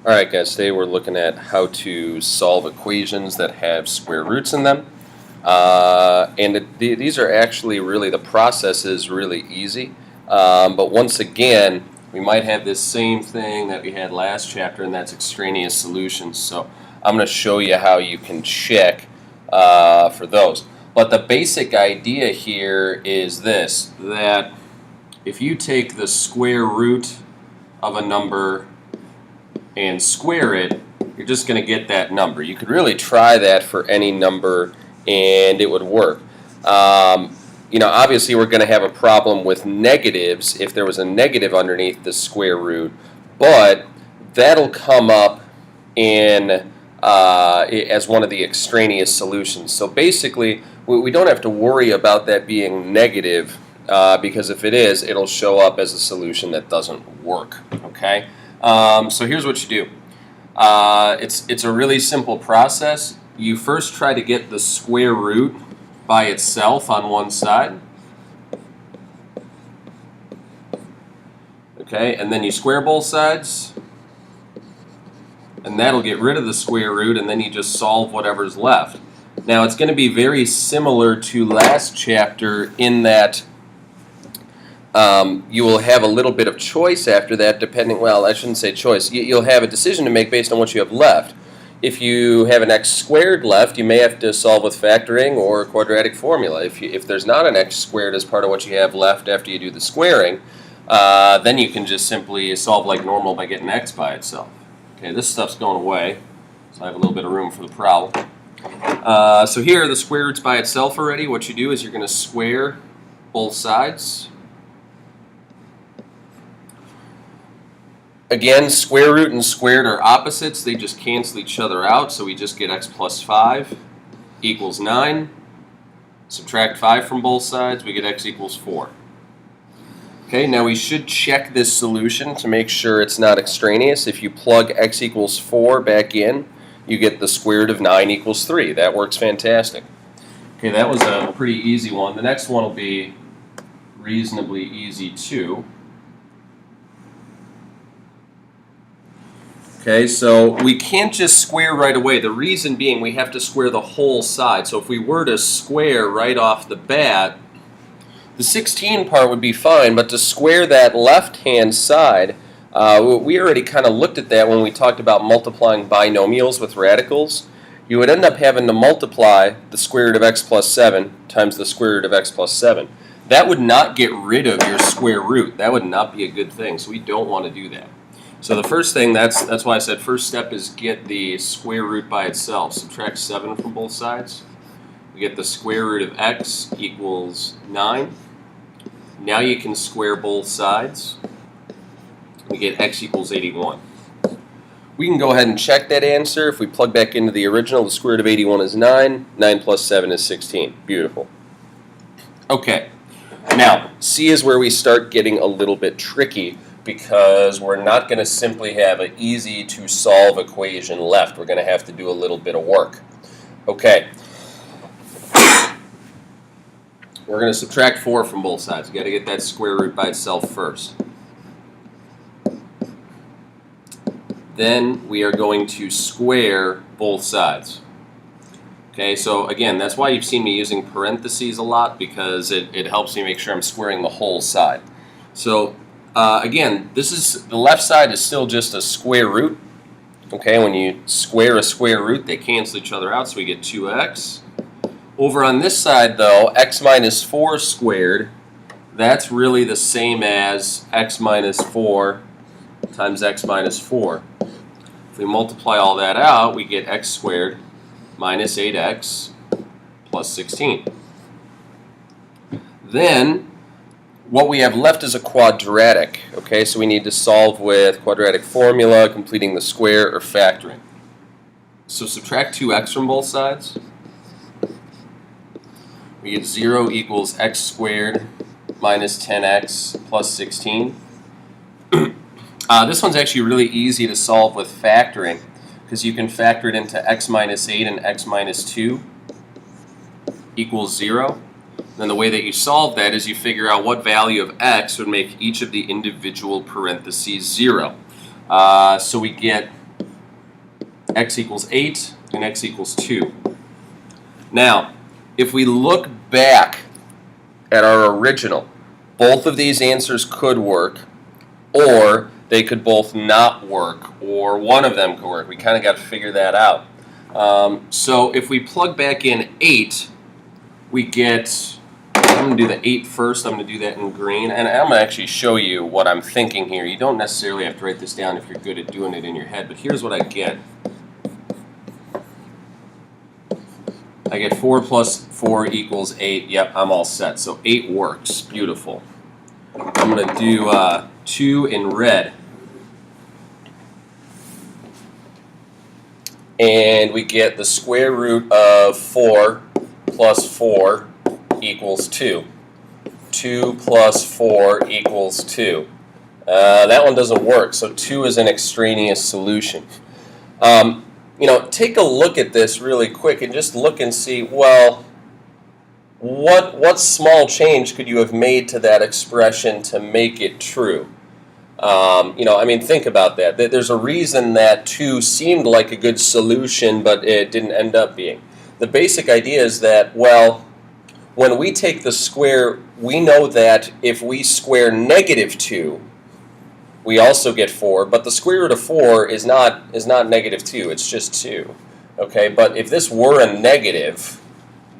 Alright guys, today we're looking at how to solve equations that have square roots in them. These are actually the process is really easy. But once again, we might have this same thing that we had last chapter, and that's extraneous solutions. So I'm going to show you how you can check for those. But the basic idea here is this, that if you take the square root of a number and square it, you're just going to get that number. You could really try that for any number and it would work. Obviously we're going to have a problem with negatives if there was a negative underneath the square root, but that'll come up in as one of the extraneous solutions. So basically we don't have to worry about that being negative because if it is, it'll show up as a solution that doesn't work. Okay? So here's what you do. It's a really simple process. You first try to get the square root by itself on one side. Okay, and then you square both sides. And that'll get rid of the square root, and then you just solve whatever's left. Now it's going to be very similar to last chapter in that you will have a little bit of choice after that, depending, well, I shouldn't say choice. You'll have a decision to make based on what you have left. If you have an x squared left, you may have to solve with factoring or a quadratic formula. If there's not an x squared as part of what you have left after you do the squaring, then you can just simply solve like normal by getting x by itself. Okay, this stuff's going away, so I have a little bit of room for the problem. So here, the square root's by itself already. What you do is you're going to square both sides. Again, square root and squared are opposites. They just cancel each other out, so we just get x plus 5 equals 9. Subtract 5 from both sides, we get x equals 4. Okay, now we should check this solution to make sure it's not extraneous. If you plug x equals 4 back in, you get the square root of 9 equals 3. That works fantastic. Okay, that was a pretty easy one. The next one will be reasonably easy too. Okay, so we can't just square right away. The reason being we have to square the whole side. So if we were to square right off the bat, the 16 part would be fine, but to square that left-hand side, we already kind of looked at that when we talked about multiplying binomials with radicals. You would end up having to multiply the square root of x plus 7 times the square root of x plus 7. That would not get rid of your square root. That would not be a good thing, so we don't want to do that. So the first thing, that's why I said first step is get the square root by itself. Subtract 7 from both sides. We get the square root of x equals 9. Now you can square both sides. We get x equals 81. We can go ahead and check that answer. If we plug back into the original, the square root of 81 is 9. 9 plus 7 is 16. Beautiful. Okay. Now, C is where we start getting a little bit tricky, because we're not going to simply have an easy to solve equation left. We're going to have to do a little bit of work. Okay. We're going to subtract 4 from both sides. You've got to get that square root by itself first. Then we are going to square both sides. Okay, so again, that's why you've seen me using parentheses a lot, because it helps me make sure I'm squaring the whole side. So again, the left side is still just a square root. Okay, when you square a square root, they cancel each other out, so we get 2x. Over on this side, though, x minus 4 squared, that's really the same as x minus 4 times x minus 4. If we multiply all that out, we get x squared minus 8x plus 16. Then what we have left is a quadratic. Okay, so we need to solve with quadratic formula, completing the square, or factoring. So subtract 2x from both sides. We get 0 equals x squared minus 10x plus 16. This one's actually really easy to solve with factoring, because you can factor it into x minus 8 and x minus 2 equals 0. Then the way that you solve that is you figure out what value of x would make each of the individual parentheses 0. So we get x equals 8 and x equals 2. Now, if we look back at our original, both of these answers could work, or they could both not work, or one of them could work. We kind of got to figure that out. So if we plug back in 8, we get, I'm going to do the 8 first. I'm going to do that in green, and I'm going to actually show you what I'm thinking here. You don't necessarily have to write this down if you're good at doing it in your head, but here's what I get. I get 4 plus 4 equals 8. Yep, I'm all set. So 8 works. Beautiful. I'm going to do 2 in red. And we get the square root of 4 plus 4 equals 2. 2 plus 4 equals 2. That one doesn't work, so 2 is an extraneous solution. Take a look at this really quick and just look and see, well, what small change could you have made to that expression to make it true? Think about that. There's a reason that 2 seemed like a good solution, but it didn't end up being. The basic idea is that, well, when we take the square, we know that if we square negative 2, we also get 4, but the square root of 4 is not negative 2, it's just 2. Okay, but if this were a negative,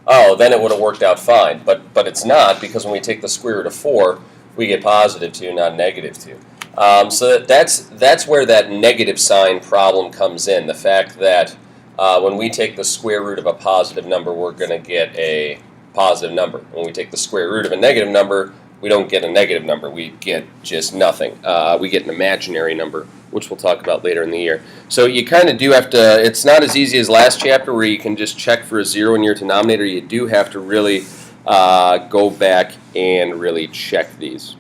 then it would have worked out fine, but it's not, because when we take the square root of 4, we get positive 2, not negative 2. So that's where that negative sign problem comes in, the fact that when we take the square root of a positive number, we're going to get a positive number. When we take the square root of a negative number, we don't get a negative number. We get just nothing. We get an imaginary number, which we'll talk about later in the year. So you kind of do have to, it's not as easy as last chapter where you can just check for a 0 in your denominator. You do have to really go back and really check these.